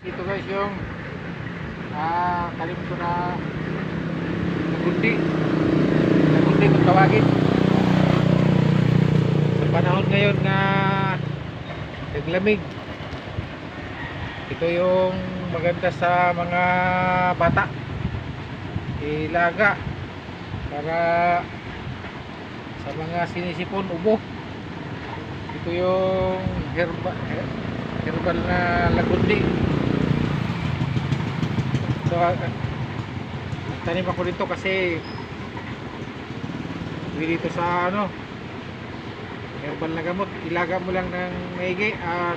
Ito guys yung kalimut ko na nagundi kung tawagin sa panahon ngayon na naglamig. Ito yung maganda sa mga bata ilaga para sa mga sinisipon, ubo. Ito yung herbal na lagundi. So, tanim ako dito kasi dito sa herbal na gamot. Ilaga mo lang ng maigi at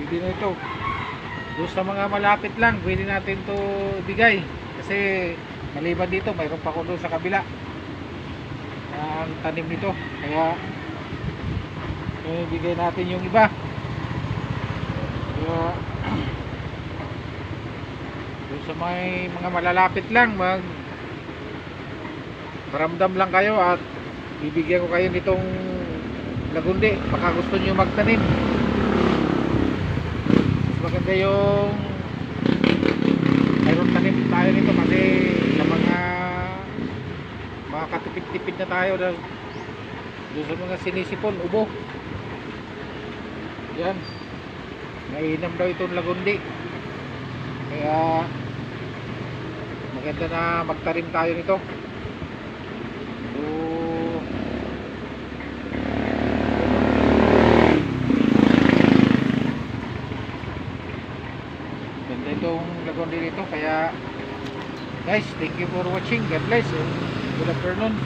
pwede na ito. Doon sa mga malapit lang pwede natin to bigay kasi maliban dito mayroon pa ko doon sa kabila ang tanim nito, kaya bigay natin yung iba. Kaya doon sa mga malalapit lang maramdam lang kayo at bibigyan ko kayo nitong lagundi, baka gusto nyo magtanim. Mas maganda yung mayroon tanim tayo nito kasi sa mga makakatipid-tipid na tayo doon sa mga sinisipon, ubo. Yan, mainam daw itong lagundi, kaya maganda na magtarim tayo nito. So ganda itong lagundi nito, kaya guys, thank you for watching. God bless and good afternoon.